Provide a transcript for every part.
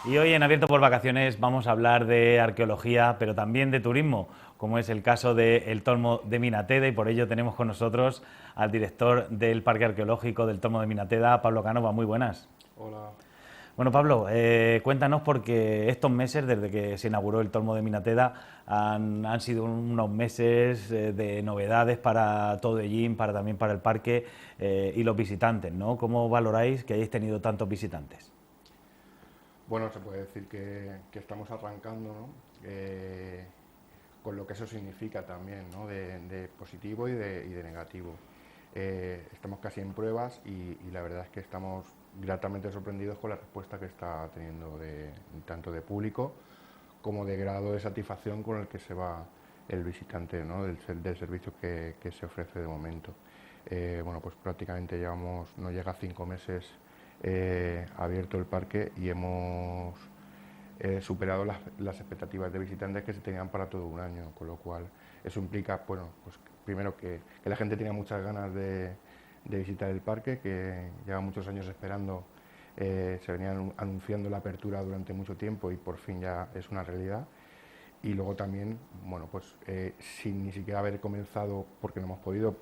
Y hoy en Abierto por Vacaciones vamos a hablar de arqueología, pero también de turismo, como es el caso del Tormo de Minateda, y por ello tenemos con nosotros al director del Parque Arqueológico del Tormo de Minateda, Pablo Cánova. Muy buenas. Hola. Bueno, Pablo, cuéntanos porque estos meses, desde que se inauguró el Tormo de Minateda, han sido unos meses de novedades para todo Ellín, también para el parque y los visitantes, ¿no? ¿Cómo valoráis que hayáis tenido tantos visitantes? Bueno, se puede decir que estamos arrancando, ¿no? Con lo que eso significa también, ¿no? De positivo y de negativo. Estamos casi en pruebas y la verdad es que estamos gratamente sorprendidos con la respuesta que está teniendo tanto de público como de grado de satisfacción con el que se va el visitante, ¿no? del servicio que se ofrece de momento. Bueno, pues prácticamente llevamos, no llega a 5 meses abierto el parque y hemos superado las expectativas de visitantes que se tenían para todo un año, con lo cual eso implica, bueno, pues primero que la gente tenga muchas ganas de visitar el parque, que lleva muchos años esperando, se venían anunciando la apertura durante mucho tiempo y por fin ya es una realidad. Y luego también, bueno, pues sin ni siquiera haber comenzado, porque no hemos podido,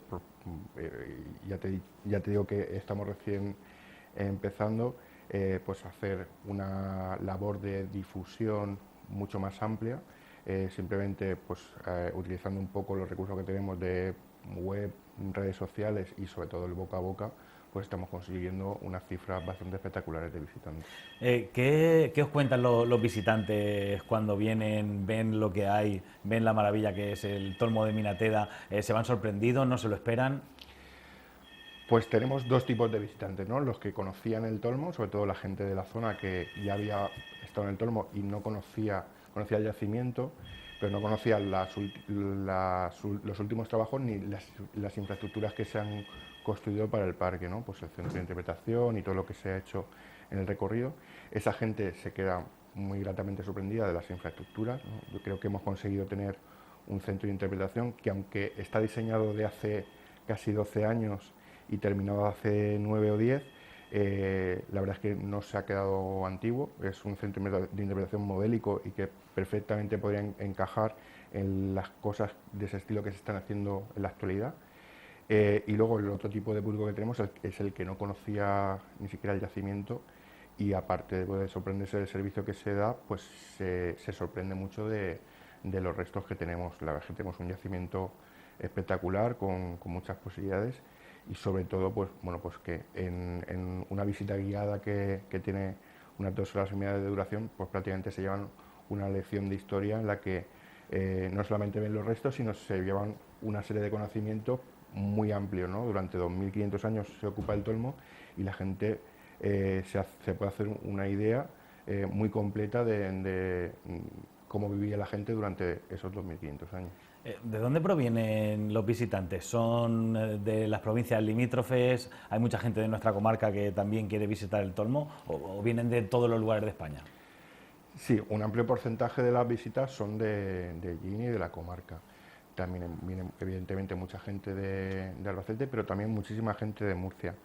ya te digo que estamos recién empezando, pues hacer una labor de difusión mucho más amplia, simplemente pues utilizando un poco los recursos que tenemos de web, redes sociales y sobre todo el boca a boca, pues estamos consiguiendo unas cifras bastante espectaculares de visitantes. ¿Qué os cuentan los visitantes cuando vienen, ven lo que hay, ven la maravilla que es el Tormo de Minateda? ¿Se van sorprendidos, no se lo esperan? Pues tenemos dos tipos de visitantes, ¿no? Los que conocían el Tolmo, sobre todo la gente de la zona que ya había estado en el Tolmo y no conocía el yacimiento, pero no conocía los últimos trabajos ni las infraestructuras que se han construido para el parque, ¿no? Pues el centro de interpretación y todo lo que se ha hecho en el recorrido. Esa gente se queda muy gratamente sorprendida de las infraestructuras, ¿no? Yo creo que hemos conseguido tener un centro de interpretación que, aunque está diseñado de hace casi 12 años y terminado hace 9 o 10, la verdad es que no se ha quedado antiguo, es un centro de interpretación modélico y que perfectamente podría encajar en las cosas de ese estilo que se están haciendo en la actualidad. Y luego el otro tipo de público que tenemos es el que no conocía ni siquiera el yacimiento y, aparte de sorprenderse del servicio que se da, pues se sorprende mucho de los restos que tenemos. La verdad es que tenemos un yacimiento espectacular con muchas posibilidades y sobre todo pues bueno, pues que en una visita guiada que tiene unas 2 horas y media de duración, pues prácticamente se llevan una lección de historia en la que no solamente ven los restos, sino se llevan una serie de conocimientos muy amplios, ¿no? Durante 2500 años se ocupa el Tolmo y la gente se puede hacer una idea muy completa de cómo vivía la gente durante esos 2500 años. ¿De dónde provienen los visitantes? ¿Son de las provincias limítrofes? ¿Hay mucha gente de nuestra comarca que también quiere visitar el Tormo? ¿O vienen de todos los lugares de España? Sí, un amplio porcentaje de las visitas son de Gini y de la comarca. También viene evidentemente mucha gente de Albacete, pero también muchísima gente de Murcia,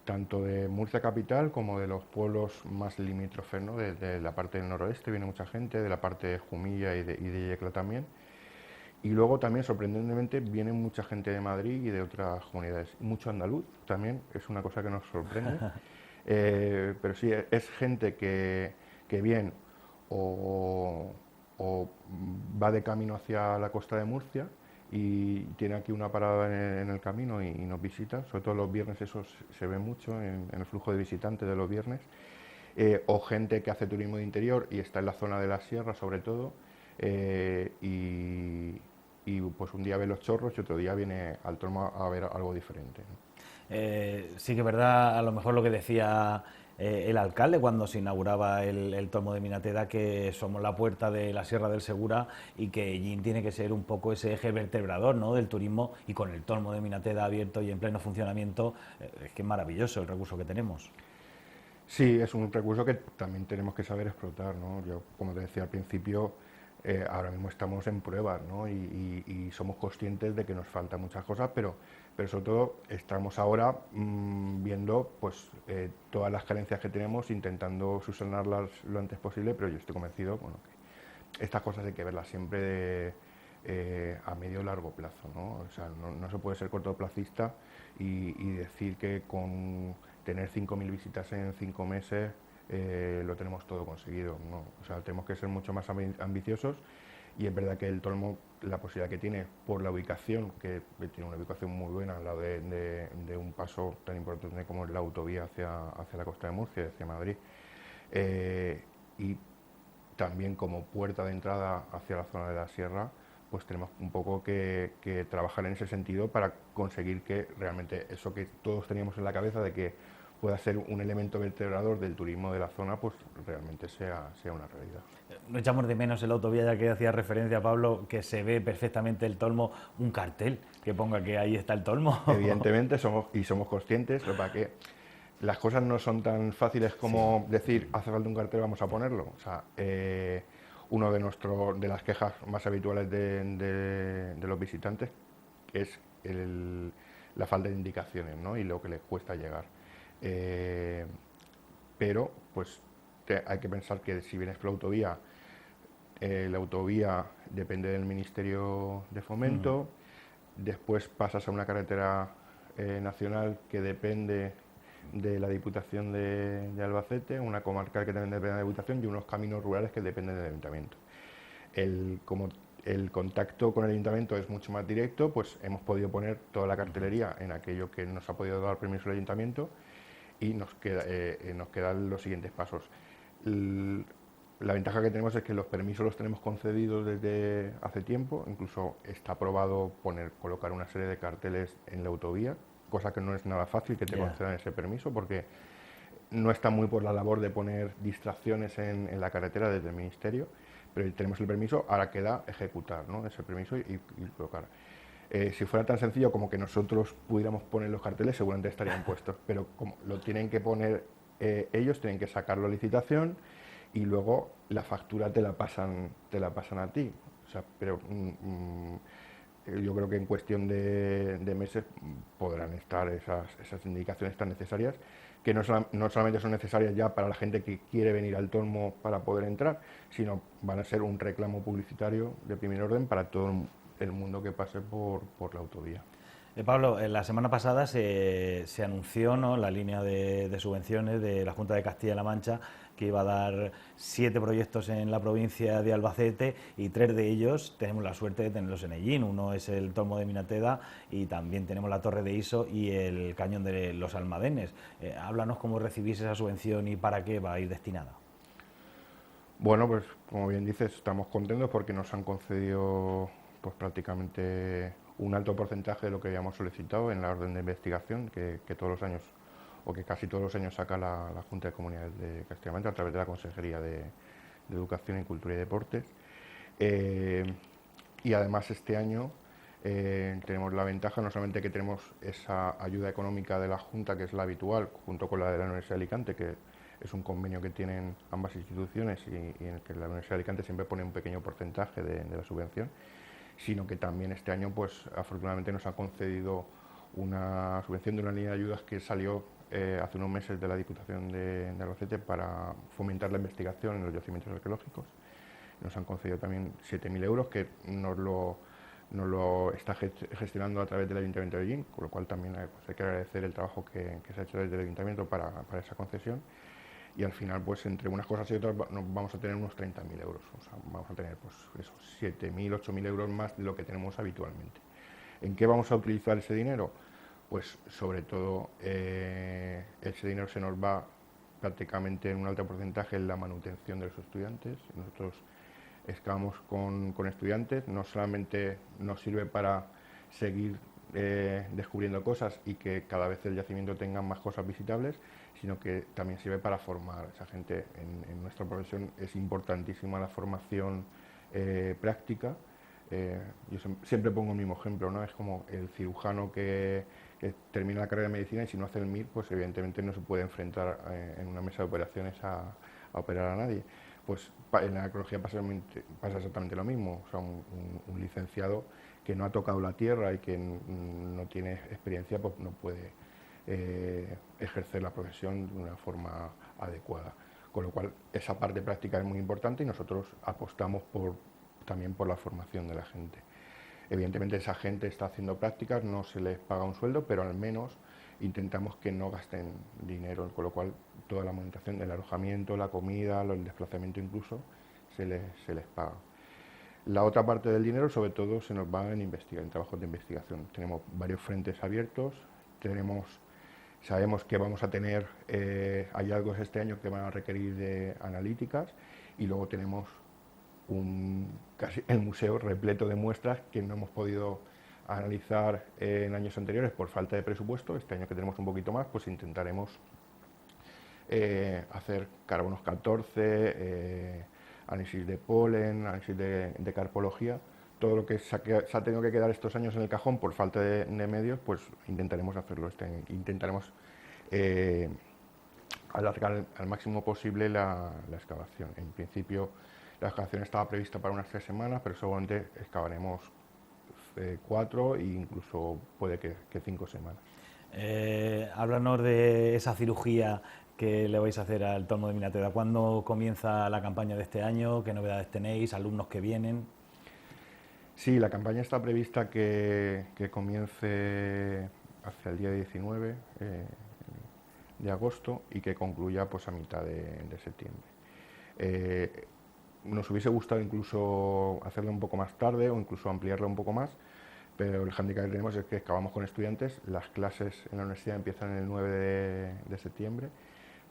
tanto de Murcia capital como de los pueblos más limítrofes, ¿no? De la parte del noroeste viene mucha gente, de la parte de Jumilla y de Yecla también. Y luego también, sorprendentemente, viene mucha gente de Madrid y de otras comunidades. Mucho andaluz también, es una cosa que nos sorprende. Pero sí, es gente que bien o, o va de camino hacia la costa de Murcia y tiene aquí una parada en el camino y nos visita, sobre todo los viernes. Eso se ve mucho en el flujo de visitantes de los viernes. O gente que hace turismo de interior y está en la zona de la sierra sobre todo, y pues un día ve los chorros y otro día viene al Tormo a ver algo diferente, ¿no? Sí que es verdad, a lo mejor lo que decía el alcalde cuando se inauguraba el Tormo de Minateda, que somos la puerta de la Sierra del Segura y que Ellín tiene que ser un poco ese eje vertebrador, ¿no?, del turismo, y con el Tormo de Minateda abierto y en pleno funcionamiento, es que es maravilloso el recurso que tenemos. Sí, es un recurso que también tenemos que saber explotar, ¿no? Yo, como te decía al principio, Ahora mismo estamos en pruebas, ¿no? Y somos conscientes de que nos faltan muchas cosas, pero sobre todo estamos ahora viendo pues, todas las carencias que tenemos, intentando subsanarlas lo antes posible, pero yo estoy convencido, bueno, que estas cosas hay que verlas siempre a medio o largo plazo, ¿no? O sea, no se puede ser cortoplacista y decir que con tener 5.000 visitas en 5 meses lo tenemos todo conseguido, ¿no? O sea, tenemos que ser mucho más ambiciosos, y es verdad que el Tolmo, la posibilidad que tiene por la ubicación, que tiene una ubicación muy buena al lado de un paso tan importante como es la autovía hacia la costa de Murcia, hacia Madrid, y también como puerta de entrada hacia la zona de la sierra, pues tenemos un poco que trabajar en ese sentido para conseguir que realmente eso que todos teníamos en la cabeza de que pueda ser un elemento vertebrador del turismo de la zona, pues realmente sea una realidad. No echamos de menos en la autovía, ya que hacía referencia, Pablo, que se ve perfectamente el Tolmo, un cartel que ponga que ahí está el Tolmo. Evidentemente somos conscientes, lo para que las cosas no son tan fáciles como decir hace falta un cartel, vamos a ponerlo. O sea, uno de las quejas más habituales de los visitantes es la falta de indicaciones, ¿no? Y lo que les cuesta llegar. Pero pues hay que pensar que si vienes por la autovía depende del Ministerio de Fomento, después pasas a una carretera nacional que depende de la Diputación de Albacete, una comarcal que también depende de la Diputación, y unos caminos rurales que dependen del Ayuntamiento. Como el contacto con el Ayuntamiento es mucho más directo, pues hemos podido poner toda la cartelería en aquello que nos ha podido dar permiso el Ayuntamiento, y nos quedan los siguientes pasos. La ventaja que tenemos es que los permisos los tenemos concedidos desde hace tiempo, incluso está aprobado colocar una serie de carteles en la autovía, cosa que no es nada fácil que te concedan ese permiso, porque no está muy por la labor de poner distracciones en la carretera desde el Ministerio, pero tenemos el permiso, ahora queda ejecutar, ¿no?, ese permiso y colocar. Si fuera tan sencillo como que nosotros pudiéramos poner los carteles, seguramente estarían puestos, pero como lo tienen que poner ellos, tienen que sacarlo a licitación y luego la factura te la pasan a ti. O sea, pero yo creo que en cuestión de meses podrán estar esas indicaciones tan necesarias, que no solamente son necesarias ya para la gente que quiere venir al Tolmo para poder entrar, sino van a ser un reclamo publicitario de primer orden para todo el mundo que pase por la autovía. Pablo, la semana pasada se anunció, ¿no?, la línea de subvenciones de la Junta de Castilla-La Mancha, que iba a dar 7 proyectos en la provincia de Albacete, y 3 de ellos tenemos la suerte de tenerlos en Ellín. Uno es el Tolmo de Minateda y también tenemos la Torre de Iso y el Cañón de los Almadenes. Háblanos cómo recibís esa subvención y para qué va a ir destinada. Bueno, pues como bien dices, estamos contentos porque nos han concedido pues prácticamente un alto porcentaje de lo que habíamos solicitado en la orden de investigación que todos los años, o que casi todos los años, saca la Junta de Comunidades de Castilla-La Mancha a través de la Consejería de Educación y Cultura y Deportes. Y además este año tenemos la ventaja no solamente que tenemos esa ayuda económica de la Junta, que es la habitual, junto con la de la Universidad de Alicante, que es un convenio que tienen ambas instituciones y en el que la Universidad de Alicante siempre pone un pequeño porcentaje de la subvención, sino que también este año, pues afortunadamente, nos han concedido una subvención de una línea de ayudas que salió hace unos meses de la Diputación de Albacete para fomentar la investigación en los yacimientos arqueológicos. Nos han concedido también 7.000 euros, que nos lo está gestionando a través del Ayuntamiento de Ellín, con lo cual también pues, hay que agradecer el trabajo que se ha hecho desde el Ayuntamiento para esa concesión. Y al final, pues entre unas cosas y otras, vamos a tener unos 30.000 euros. O sea, vamos a tener pues esos 7.000, 8.000 euros más de lo que tenemos habitualmente. ¿En qué vamos a utilizar ese dinero? Pues sobre todo ese dinero se nos va prácticamente en un alto porcentaje en la manutención de los estudiantes. Nosotros estamos con estudiantes, no solamente nos sirve para seguir descubriendo cosas y que cada vez el yacimiento tenga más cosas visitables, sino que también sirve para formar a esa gente. En nuestra profesión es importantísima la formación práctica. Yo siempre pongo el mismo ejemplo, ¿no? Es como el cirujano que termina la carrera de medicina y si no hace el MIR, pues evidentemente no se puede enfrentar en una mesa de operaciones a operar a nadie. pues en la arqueología pasa exactamente lo mismo. O sea, un licenciado que no ha tocado la tierra y que no tiene experiencia, pues no puede ejercer la profesión de una forma adecuada. Con lo cual, esa parte práctica es muy importante y nosotros apostamos también por la formación de la gente. Evidentemente, esa gente está haciendo prácticas, no se les paga un sueldo, pero al menos intentamos que no gasten dinero, con lo cual toda la monetización del alojamiento, la comida, el desplazamiento incluso, se les paga. La otra parte del dinero, sobre todo, se nos va en trabajos de investigación. Tenemos varios frentes abiertos, sabemos que vamos a tener hallazgos este año que van a requerir de analíticas, y luego tenemos casi el museo repleto de muestras que no hemos podido analizar en años anteriores por falta de presupuesto. Este año que tenemos un poquito más, pues intentaremos hacer carbonos 14, análisis de polen, análisis de carpología. Todo lo que se ha tenido que quedar estos años en el cajón por falta de medios, pues intentaremos hacerlo este año. Intentaremos alargar al máximo posible la excavación. En principio, la excavación estaba prevista para unas 3 semanas, pero seguramente excavaremos 4 e incluso puede que 5 semanas. Háblanos de esa cirugía que le vais a hacer al Tolmo de Minateda. ¿Cuándo comienza la campaña de este año? ¿Qué novedades tenéis? ¿Alumnos que vienen? Sí, la campaña está prevista que comience hacia el día 19 de agosto y que concluya pues a mitad de septiembre. Nos hubiese gustado incluso hacerlo un poco más tarde o incluso ampliarlo un poco más, pero el hándicap que tenemos es que acabamos con estudiantes, las clases en la universidad empiezan el 9 de septiembre,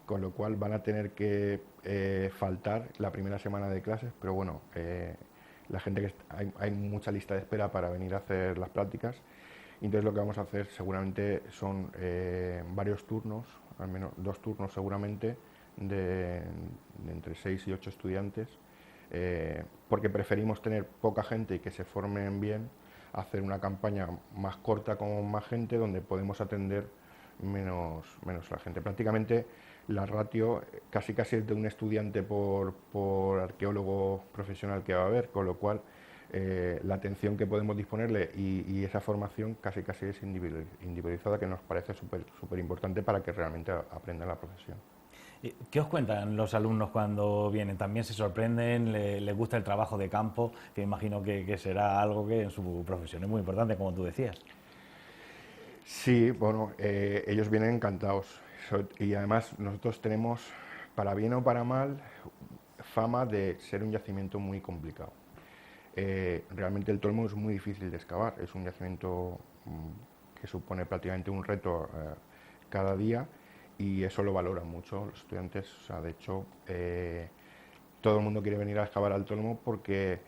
con lo cual van a tener que faltar la primera semana de clases, pero bueno, la gente hay mucha lista de espera para venir a hacer las prácticas. Entonces lo que vamos a hacer seguramente son varios turnos, al menos 2 turnos seguramente, de entre 6 y 8 estudiantes, porque preferimos tener poca gente y que se formen bien, hacer una campaña más corta con más gente donde podemos atender menos la gente. Prácticamente la ratio casi es de un estudiante por arqueólogo profesional que va a haber, con lo cual la atención que podemos disponerle y esa formación casi es individualizada, que nos parece súper importante para que realmente aprendan la profesión. ¿Qué os cuentan los alumnos cuando vienen? ¿También se sorprenden? ¿Les gusta el trabajo de campo? Que imagino que será algo que en su profesión es muy importante, como tú decías. Sí, bueno, ellos vienen encantados y además nosotros tenemos, para bien o para mal, fama de ser un yacimiento muy complicado. Realmente el Tolmo es muy difícil de excavar, es un yacimiento que supone prácticamente un reto cada día, y eso lo valoran mucho los estudiantes. O sea, de hecho, todo el mundo quiere venir a excavar al Tolmo porque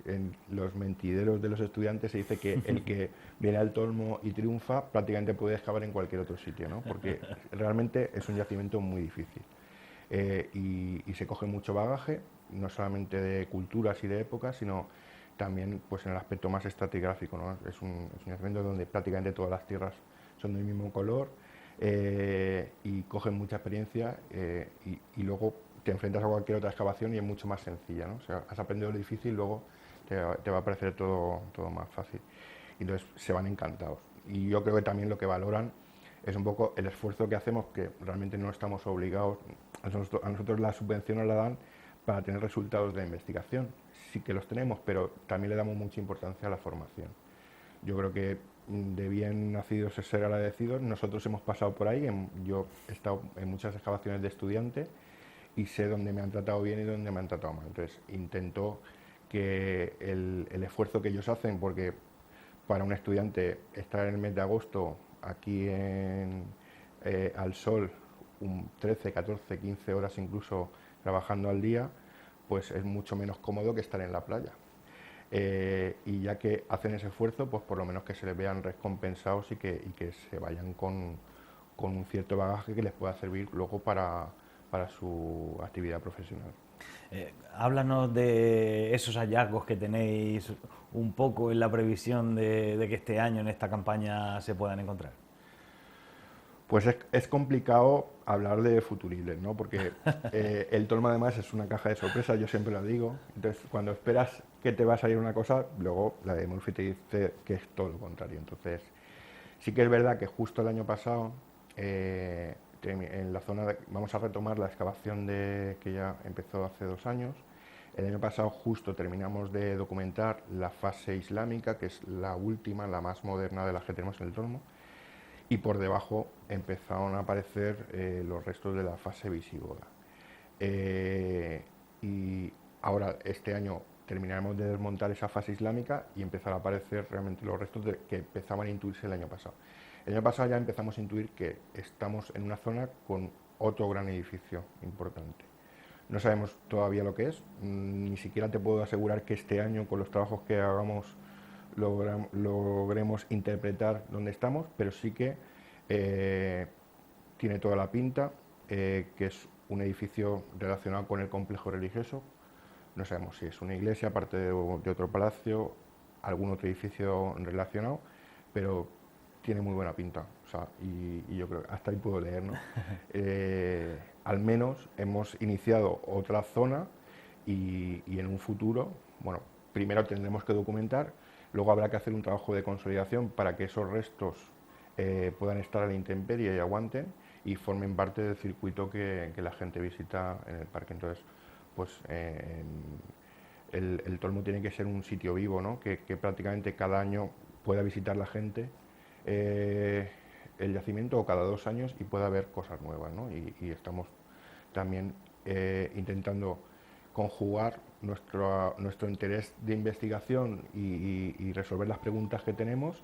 en los mentideros de los estudiantes se dice que el que viene al Tolmo y triunfa prácticamente puede excavar en cualquier otro sitio, ¿no? Porque realmente es un yacimiento muy difícil. Y se coge mucho bagaje, no solamente de culturas y de épocas, sino también pues en el aspecto más estratigráfico, ¿no? Es un yacimiento donde prácticamente todas las tierras son del mismo color, y cogen mucha experiencia, y luego te enfrentas a cualquier otra excavación y es mucho más sencilla, ¿no? O sea, has aprendido lo difícil, luego te va a parecer todo más fácil. Y entonces se van encantados. Y yo creo que también lo que valoran es un poco el esfuerzo que hacemos, que realmente no estamos obligados. A nosotros la subvención nos la dan para tener resultados de investigación. Sí que los tenemos, pero también le damos mucha importancia a la formación. Yo creo que de bien nacidos es ser agradecidos. Nosotros hemos pasado por ahí, yo he estado en muchas excavaciones de estudiante y sé dónde me han tratado bien y dónde me han tratado mal. Entonces intento que el esfuerzo que ellos hacen, porque para un estudiante estar en el mes de agosto aquí al sol, 13, 14, 15 horas incluso trabajando al día, pues es mucho menos cómodo que estar en la playa. Y ya que hacen ese esfuerzo, pues por lo menos que se les vean recompensados y que se vayan con un cierto bagaje que les pueda servir luego para su actividad profesional. Háblanos de esos hallazgos que tenéis un poco en la previsión de que este año en esta campaña se puedan encontrar. Pues es complicado hablar de futuribles, ¿no? Porque el tolmo además es una caja de sorpresas, yo siempre lo digo. Entonces, cuando esperas que te va a salir una cosa, luego la de Murphy te dice que es todo lo contrario. Entonces, sí que es verdad que justo el año pasado, en la zona, vamos a retomar la excavación que ya empezó hace 2 años. El año pasado justo terminamos de documentar la fase islámica, que es la última, la más moderna de las que tenemos en el Tolmo, y por debajo empezaron a aparecer los restos de la fase visigoda. Y ahora, este año, terminaremos de desmontar esa fase islámica y empezar a aparecer realmente los restos que empezaban a intuirse el año pasado. El año pasado ya empezamos a intuir que estamos en una zona con otro gran edificio importante. No sabemos todavía lo que es, ni siquiera te puedo asegurar que este año, con los trabajos que hagamos, logremos interpretar dónde estamos, pero sí que tiene toda la pinta, que es un edificio relacionado con el complejo religioso. No sabemos si es una iglesia, aparte de otro palacio, algún otro edificio relacionado, pero tiene muy buena pinta. O sea, y yo creo que hasta ahí puedo leer, ¿no? Al menos hemos iniciado otra zona y en un futuro, bueno, primero tendremos que documentar, luego habrá que hacer un trabajo de consolidación para que esos restos puedan estar a la intemperie y aguanten y formen parte del circuito que la gente visita en el parque. Entonces, pues el Tolmo tiene que ser un sitio vivo, ¿no? Que prácticamente cada año pueda visitar la gente el yacimiento, o cada 2 años, y pueda ver cosas nuevas, ¿no? Y estamos también intentando conjugar nuestro interés de investigación y resolver las preguntas que tenemos,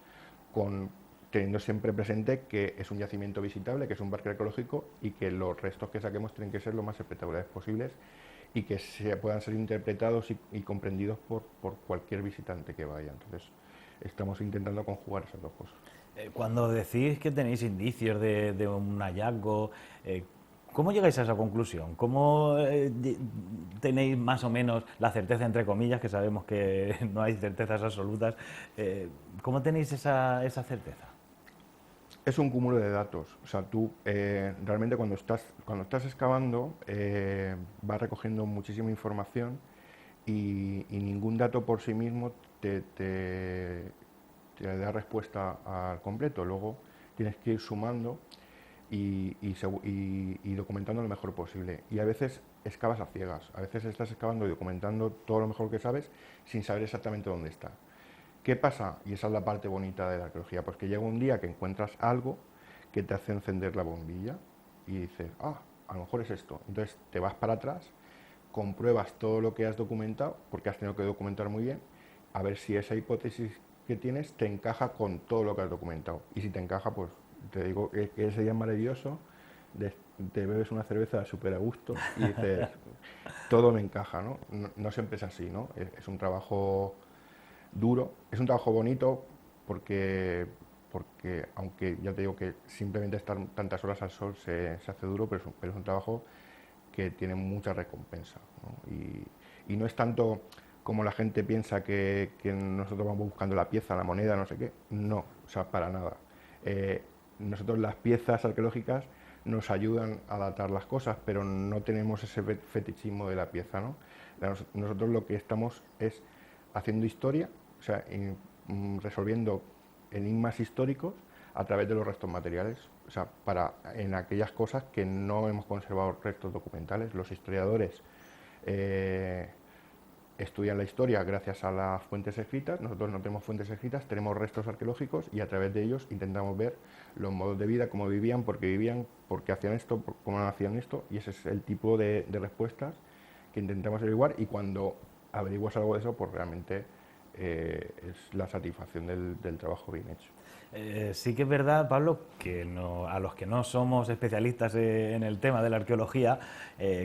teniendo siempre presente que es un yacimiento visitable, que es un parque arqueológico, y que los restos que saquemos tienen que ser lo más espectaculares posibles y que puedan ser interpretados y comprendidos por cualquier visitante que vaya. Entonces, estamos intentando conjugar esas dos cosas. Cuando decís que tenéis indicios de un hallazgo, ¿cómo llegáis a esa conclusión? ¿Cómo tenéis más o menos la certeza, entre comillas, que sabemos que no hay certezas absolutas? ¿Cómo tenéis esa certeza? Es un cúmulo de datos. O sea, tú realmente cuando estás excavando vas recogiendo muchísima información y ningún dato por sí mismo te da respuesta al completo. Luego tienes que ir sumando y documentando lo mejor posible. Y a veces excavas a ciegas, a veces estás excavando y documentando todo lo mejor que sabes sin saber exactamente dónde está. ¿Qué pasa? Y esa es la parte bonita de la arqueología, pues que llega un día que encuentras algo que te hace encender la bombilla y dices, a lo mejor es esto. Entonces te vas para atrás, compruebas todo lo que has documentado, porque has tenido que documentar muy bien, a ver si esa hipótesis que tienes te encaja con todo lo que has documentado. Y si te encaja, pues te digo que ese día es maravilloso, te bebes una cerveza súper a gusto y dices, todo me encaja, ¿no? No siempre es así, ¿no? Es un trabajo duro, es un trabajo bonito porque aunque ya te digo que simplemente estar tantas horas al sol se hace duro, pero es un trabajo que tiene mucha recompensa, ¿no? Y no es tanto como la gente piensa que nosotros vamos buscando la pieza, la moneda, no sé qué. No, o sea, para nada. Nosotros las piezas arqueológicas nos ayudan a datar las cosas, pero no tenemos ese fetichismo de la pieza, ¿no? Nosotros lo que estamos es haciendo historia, o sea, resolviendo enigmas históricos a través de los restos materiales, o sea, en aquellas cosas que no hemos conservado restos documentales. Los historiadores estudian la historia gracias a las fuentes escritas. Nosotros no tenemos fuentes escritas, tenemos restos arqueológicos y a través de ellos intentamos ver los modos de vida, cómo vivían, por qué hacían esto, cómo no hacían esto, y ese es el tipo de respuestas que intentamos averiguar, y cuando averiguas algo de eso, pues realmente es la satisfacción del trabajo bien hecho. Sí que es verdad, Pablo, que a los que no somos especialistas en el tema de la arqueología,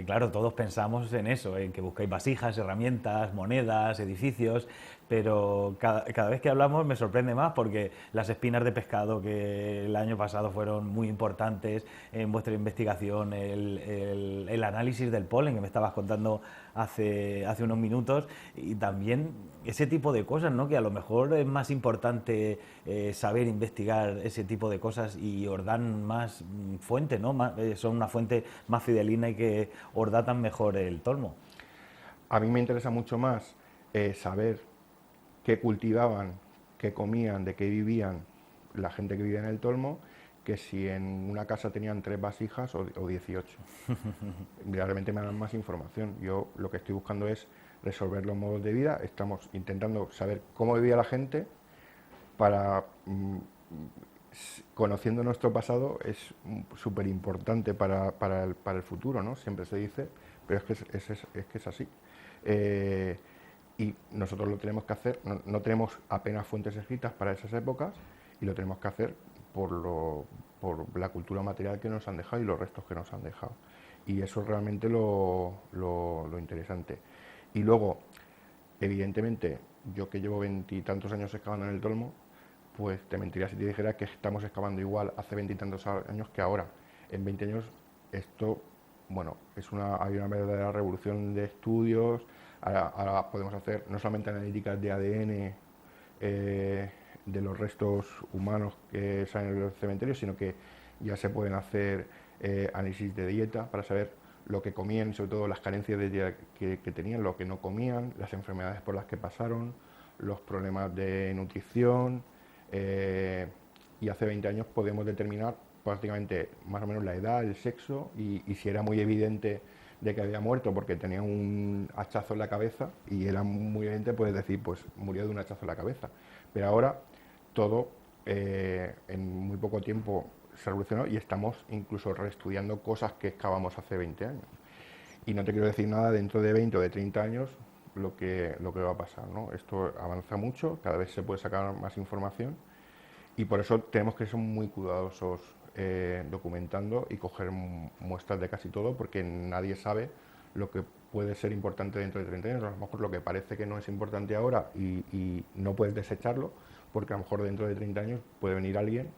claro, todos pensamos en eso, en que buscáis vasijas, herramientas, monedas, edificios, pero cada vez que hablamos me sorprende más porque las espinas de pescado, que el año pasado fueron muy importantes en vuestra investigación, el análisis del polen que me estabas contando hace unos minutos, y también ese tipo de cosas, ¿no? Que a lo mejor es más importante saber saber investigar ese tipo de cosas y os dan más fuente, ¿no? Son una fuente más fidelina y que os datan mejor el tolmo. A mí me interesa mucho más saber qué cultivaban, qué comían, de qué vivían la gente que vivía en el Tolmo, que si en una casa tenían 3 vasijas o 18. Realmente me dan más información. Yo lo que estoy buscando es resolver los modos de vida. Estamos intentando saber cómo vivía la gente para, conociendo nuestro pasado, es súper importante para el futuro, ¿no? Siempre se dice, pero es que es así. Y nosotros lo tenemos que hacer, no tenemos apenas fuentes escritas para esas épocas y lo tenemos que hacer por la cultura material que nos han dejado y los restos que nos han dejado. Y eso es realmente lo interesante. Y luego, evidentemente, yo que llevo 20 y tantos años excavando en el Tolmo, pues te mentiría si te dijera que estamos excavando igual hace 20 y tantos años que ahora. En 20 años esto, bueno, hay una verdadera revolución de estudios. Ahora podemos hacer no solamente analíticas de ADN de los restos humanos que salen en los cementerios, sino que ya se pueden hacer análisis de dieta para saber lo que comían y sobre todo las carencias de dieta que tenían, lo que no comían, las enfermedades por las que pasaron, los problemas de nutrición, y hace 20 años podemos determinar prácticamente más o menos la edad, el sexo y si era muy evidente de que había muerto porque tenía un hachazo en la cabeza y era muy evidente, puedes decir, pues murió de un hachazo en la cabeza. Pero ahora todo en muy poco tiempo se revolucionó y estamos incluso reestudiando cosas que excavamos hace 20 años. Y no te quiero decir nada dentro de 20 o de 30 años lo que va a pasar, ¿no? Esto avanza mucho, cada vez se puede sacar más información y por eso tenemos que ser muy cuidadosos documentando y coger muestras de casi todo, porque nadie sabe lo que puede ser importante dentro de 30 años. A lo mejor lo que parece que no es importante ahora y no puedes desecharlo, porque a lo mejor dentro de 30 años puede venir alguien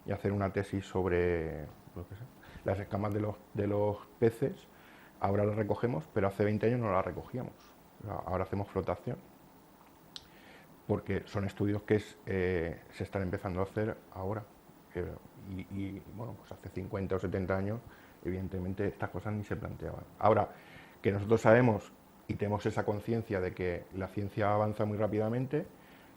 y hacer una tesis sobre lo que sea, las escamas de los peces. Ahora las recogemos, pero hace 20 años no las recogíamos. Ahora hacemos flotación, porque son estudios que se están empezando a hacer ahora. Bueno, pues hace 50 o 70 años, evidentemente estas cosas ni se planteaban. Ahora, que nosotros sabemos y tenemos esa conciencia de que la ciencia avanza muy rápidamente,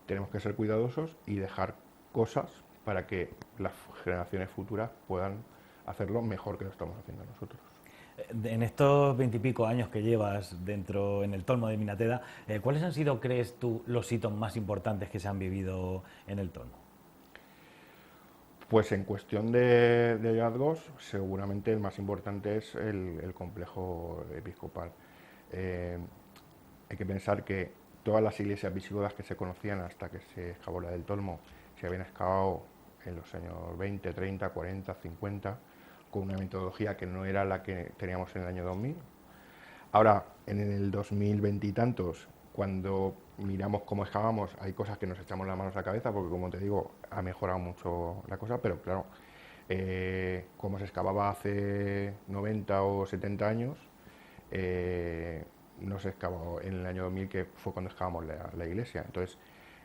tenemos que ser cuidadosos y dejar cosas para que las generaciones futuras puedan hacerlo mejor que lo estamos haciendo nosotros. En estos 20 y pico años que llevas en el Tolmo de Minateda, ¿cuáles han sido, crees tú, los hitos más importantes que se han vivido en el Tolmo? Pues en cuestión de hallazgos, seguramente el más importante es el complejo episcopal. Hay que pensar que todas las iglesias visigodas que se conocían hasta que se excavó la del Tolmo se habían excavado en los años 20, 30, 40, 50, con una metodología que no era la que teníamos en el año 2000. Ahora, en el 2020 y tantos, cuando miramos cómo excavamos, hay cosas que nos echamos las manos a la cabeza, porque como te digo, ha mejorado mucho la cosa, pero claro, como se excavaba hace 90 o 70 años, no se excavó en el año 2000, que fue cuando excavamos la iglesia. Entonces,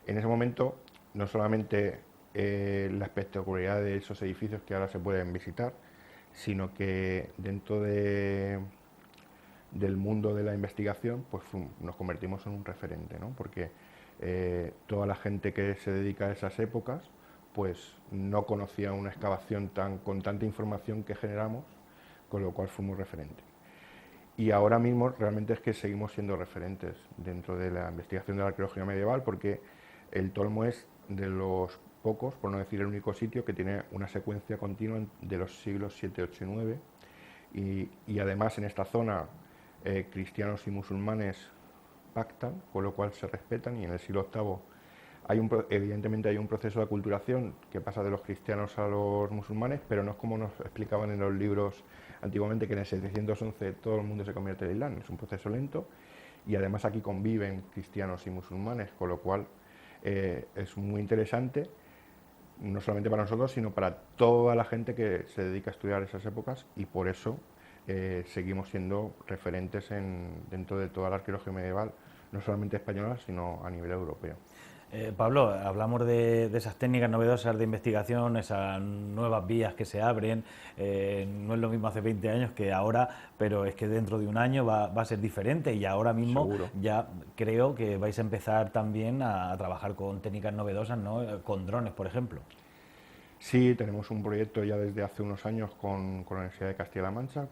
en ese momento, no solamente la espectacularidad de esos edificios que ahora se pueden visitar, sino que dentro del mundo de la investigación, pues nos convertimos en un referente, ¿no? Porque toda la gente que se dedica a esas épocas, pues no conocía una excavación con tanta información que generamos, con lo cual fuimos referentes. Y ahora mismo realmente es que seguimos siendo referentes dentro de la investigación de la arqueología medieval, porque el Tolmo es de los pocos, por no decir el único sitio, que tiene una secuencia continua de los siglos 7, 8 y 9, y además en esta zona cristianos y musulmanes pactan, con lo cual se respetan, y en el siglo VIII evidentemente hay un proceso de aculturación que pasa de los cristianos a los musulmanes, pero no es como nos explicaban en los libros antiguamente, que en el 711 todo el mundo se convierte al Islam. Es un proceso lento y además aquí conviven cristianos y musulmanes, con lo cual es muy interesante, no solamente para nosotros, sino para toda la gente que se dedica a estudiar esas épocas, y por eso seguimos siendo referentes dentro de toda la arqueología medieval, no solamente española, sino a nivel europeo. Pablo, hablamos de esas técnicas novedosas de investigación, esas nuevas vías que se abren. No es lo mismo hace 20 años que ahora, pero es que dentro de un año va a ser diferente y ahora mismo Seguro. ya creo que vais a empezar también a trabajar con técnicas novedosas, ¿no? Con drones, por ejemplo. Sí, tenemos un proyecto ya desde hace unos años con la Universidad de Castilla-La Mancha,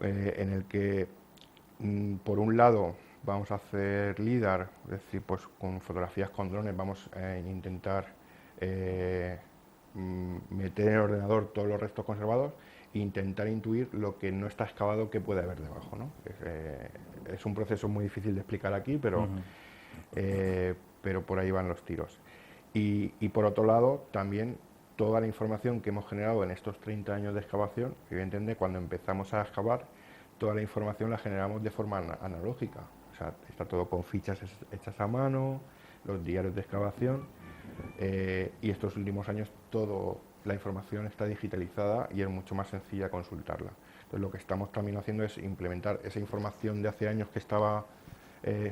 en el que, por un lado, vamos a hacer LIDAR, es decir, pues con fotografías con drones vamos a intentar eh, meter en el ordenador todos los restos conservados e intentar intuir lo que no está excavado que puede haber debajo, ¿no? Es un proceso muy difícil de explicar aquí, pero por ahí van los tiros. Y por otro lado, también toda la información que hemos generado en estos 30 años de excavación, evidentemente cuando empezamos a excavar, toda la información la generamos de forma analógica. O sea, está todo con fichas hechas a mano, los diarios de excavación, y estos últimos años toda la información está digitalizada y es mucho más sencilla consultarla. Entonces lo que estamos también haciendo es implementar esa información de hace años que estaba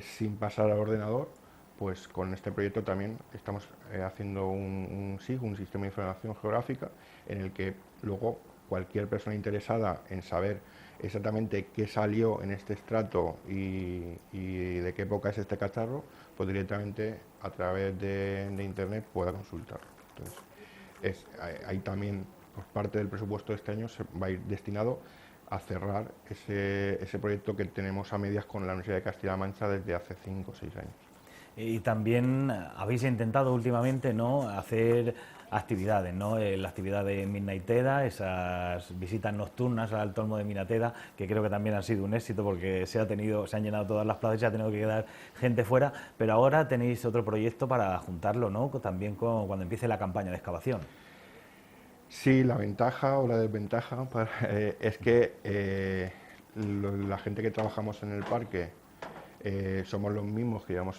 sin pasar al ordenador, pues con este proyecto también estamos haciendo un SIG, un sistema de información geográfica, en el que luego cualquier persona interesada en saber exactamente qué salió en este estrato y de qué época es este cacharro, pues directamente a través de internet pueda consultarlo. Entonces, hay también, por parte del presupuesto de este año, se va a ir destinado a cerrar ese proyecto que tenemos a medias con la Universidad de Castilla-La Mancha desde hace 5 o 6 años. Y también habéis intentado últimamente, ¿no?, hacer actividades, ¿no? La actividad de Midnight TEDA, esas visitas nocturnas al Tolmo de Minateda, que creo que también han sido un éxito porque se han llenado todas las plazas y se ha tenido que quedar gente fuera, pero ahora tenéis otro proyecto para juntarlo, ¿no?, también cuando empiece la campaña de excavación. Sí, la ventaja o la desventaja es que la gente que trabajamos en el parque somos los mismos que llevamos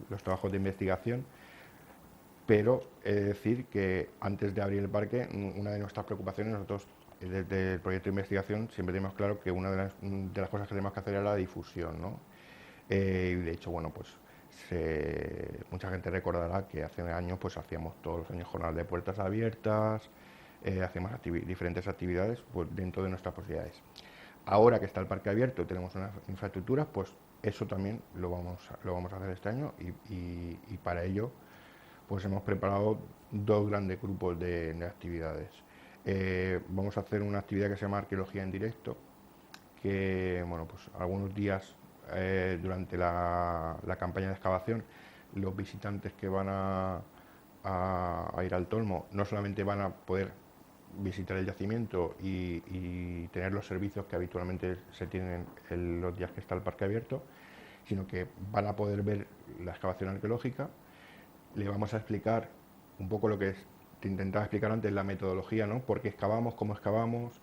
los trabajos de investigación, pero he de decir que antes de abrir el parque, una de nuestras preocupaciones, nosotros desde el proyecto de investigación siempre tenemos claro que una de las cosas que tenemos que hacer es la difusión, ¿no? Y de hecho, bueno, pues mucha gente recordará que hace años pues hacíamos todos los años jornadas de puertas abiertas, hacíamos diferentes actividades pues, dentro de nuestras posibilidades. Ahora que está el parque abierto y tenemos unas infraestructuras, pues eso también lo vamos a hacer este año y para ello pues hemos preparado dos grandes grupos de actividades. Vamos a hacer una actividad que se llama Arqueología en Directo, que bueno, pues algunos días durante la campaña de excavación, los visitantes que van a ir al Tolmo no solamente van a poder visitar el yacimiento y tener los servicios que habitualmente se tienen en los días que está el parque abierto, sino que van a poder ver la excavación arqueológica. Le vamos a explicar un poco lo que te intentaba explicar antes, la metodología, ¿no? ¿Por qué excavamos? ¿Cómo excavamos?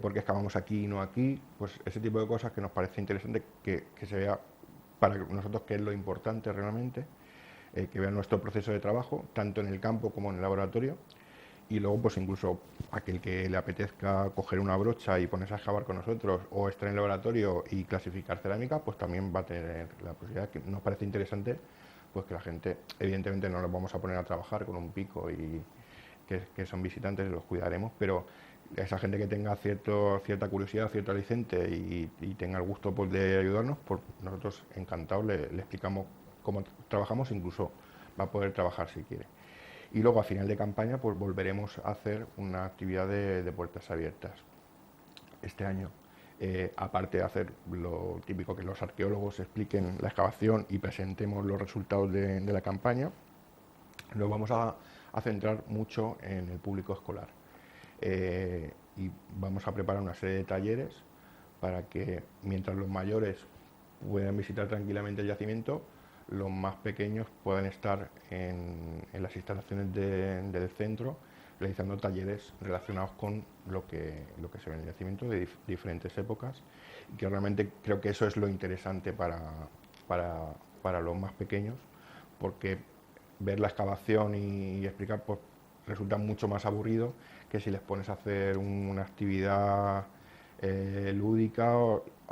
¿Por qué excavamos aquí y no aquí? Pues ese tipo de cosas que nos parece interesante que se vea para nosotros qué es lo importante realmente, que vean nuestro proceso de trabajo, tanto en el campo como en el laboratorio. Y luego, pues incluso aquel que le apetezca coger una brocha y ponerse a excavar con nosotros o estar en el laboratorio y clasificar cerámica, pues también va a tener la posibilidad, que nos parece interesante, pues que la gente, evidentemente no nos vamos a poner a trabajar con un pico y que son visitantes, los cuidaremos, pero esa gente que tenga cierta curiosidad, cierto aliciente y tenga el gusto pues, de ayudarnos, pues nosotros encantados le explicamos cómo trabajamos, incluso va a poder trabajar si quiere. Y luego a final de campaña pues volveremos a hacer una actividad de puertas abiertas este año. Aparte de hacer lo típico que los arqueólogos expliquen la excavación y presentemos los resultados de la campaña, nos vamos a centrar mucho en el público escolar. Y vamos a preparar una serie de talleres para que mientras los mayores puedan visitar tranquilamente el yacimiento, los más pequeños puedan estar en las instalaciones del centro realizando talleres relacionados con lo que se ve en el yacimiento de diferentes épocas, y que realmente creo que eso es lo interesante para los más pequeños, porque ver la excavación y explicar pues, resulta mucho más aburrido que si les pones a hacer una actividad lúdica,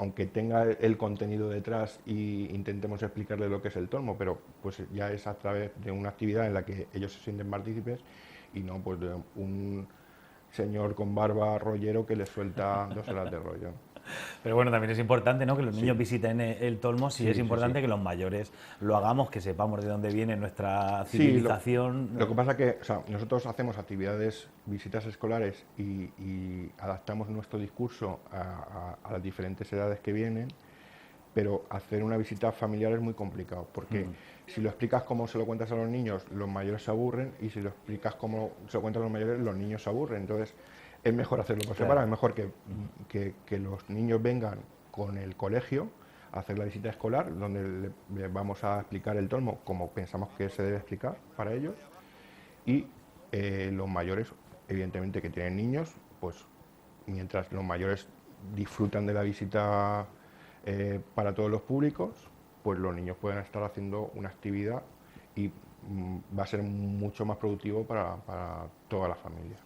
aunque tenga el contenido detrás y intentemos explicarle lo que es el tolmo, pero pues ya es a través de una actividad en la que ellos se sienten partícipes y no pues de un señor con barba rollero que les suelta 2 horas de rollo. Pero bueno, también es importante, ¿no?, que los Sí. niños visiten el Tolmo, sí, Sí, es sí, importante sí. que los mayores lo hagamos, que sepamos de dónde viene nuestra Sí, civilización. lo que pasa que, o sea, nosotros hacemos actividades, visitas escolares y adaptamos nuestro discurso a las diferentes edades que vienen, pero hacer una visita familiar es muy complicado, porque si lo explicas como se lo cuentas a los niños, los mayores se aburren, y si lo explicas como se lo cuentan a los mayores, los niños se aburren. Entonces, es mejor hacerlo por separado, es mejor que los niños vengan con el colegio a hacer la visita escolar, donde le vamos a explicar el tolmo como pensamos que se debe explicar para ellos, y los mayores, evidentemente que tienen niños, pues mientras los mayores disfrutan de la visita para todos los públicos, pues los niños pueden estar haciendo una actividad y va a ser mucho más productivo para toda la familia.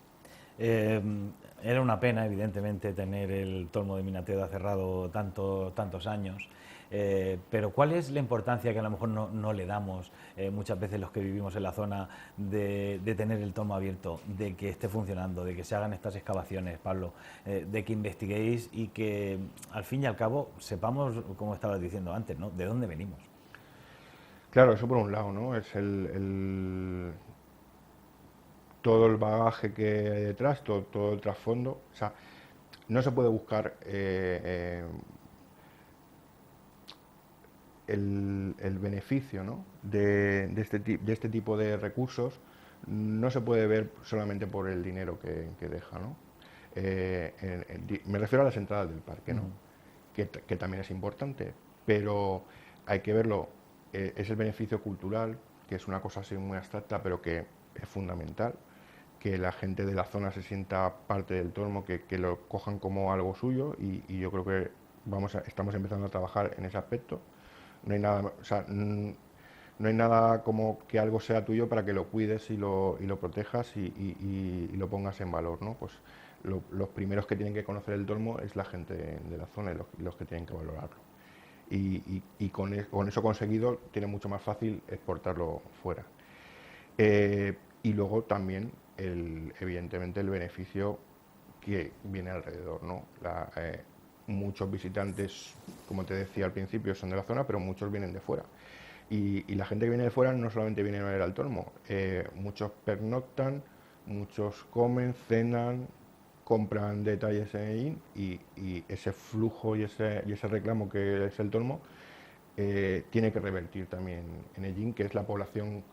Era una pena, evidentemente, tener el Tolmo de Minatea cerrado tantos años, pero ¿cuál es la importancia que a lo mejor no le damos muchas veces los que vivimos en la zona de tener el Tolmo abierto, de que esté funcionando, de que se hagan estas excavaciones, Pablo, de que investiguéis y que al fin y al cabo sepamos, como estabas diciendo antes, ¿no?, de dónde venimos? Claro, eso por un lado, ¿no? Es todo el bagaje que hay detrás, todo el trasfondo. O sea, no se puede buscar el beneficio, ¿no?, de este tipo de recursos, no se puede ver solamente por el dinero que deja, ¿no? Me refiero a las entradas del parque, ¿no? Que también es importante, pero hay que verlo, es el beneficio cultural, que es una cosa así muy abstracta, pero que es fundamental, que la gente de la zona se sienta parte del Tolmo, que lo cojan como algo suyo, y yo creo que estamos empezando a trabajar en ese aspecto. No hay nada, o sea, no hay nada como que algo sea tuyo para que lo cuides y lo protejas y lo pongas en valor, ¿no? Pues los primeros que tienen que conocer el Tolmo es la gente de la zona y los que tienen que valorarlo. Y con eso conseguido tiene mucho más fácil exportarlo fuera. Y luego también, evidentemente, el beneficio que viene alrededor, ¿no? Muchos visitantes, como te decía al principio, son de la zona, pero muchos vienen de fuera. Y la gente que viene de fuera no solamente viene a ver al Tolmo, muchos pernoctan, muchos comen, cenan, compran detalles en Ellín, y ese flujo y ese reclamo que es el Tolmo tiene que revertir también en Ellín, que es la población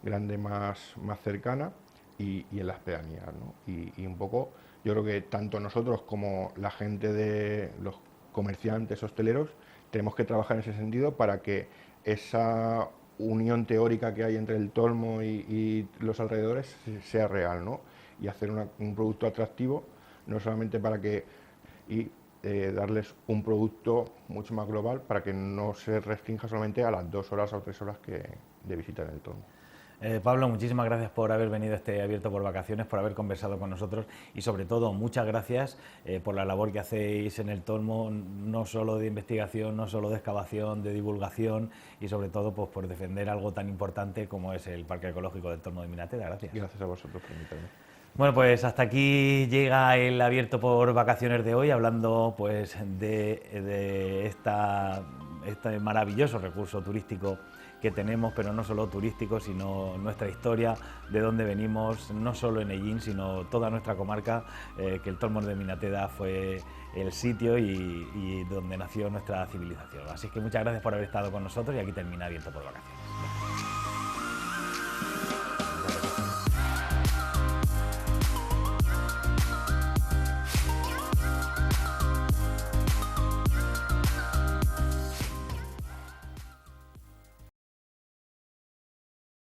grande más cercana, y en las pedanías, ¿no? Y un poco, yo creo que tanto nosotros como la gente de los comerciantes, hosteleros, tenemos que trabajar en ese sentido para que esa unión teórica que hay entre el Tolmo y los alrededores sea real, ¿no? Y hacer un producto atractivo, no solamente para que darles un producto mucho más global, para que no se restrinja solamente a las 2 horas o 3 horas de visita en el Tolmo. Pablo, muchísimas gracias por haber venido a este Abierto por Vacaciones, por haber conversado con nosotros, y sobre todo muchas gracias por la labor que hacéis en el Tolmo, no solo de investigación, no solo de excavación, de divulgación, y sobre todo pues por defender algo tan importante como es el Parque Ecológico del Tolmo de Minatea. Gracias. Gracias a vosotros por invitarme. Bueno, pues hasta aquí llega el Abierto por Vacaciones de hoy, hablando pues de este maravilloso recurso turístico que tenemos, pero no solo turístico, sino nuestra historia, de dónde venimos, no solo en Ellín, sino toda nuestra comarca, que el Tolmo de Minatea fue el sitio y donde nació nuestra civilización. Así que muchas gracias por haber estado con nosotros, y aquí termina Abierto por Vacaciones.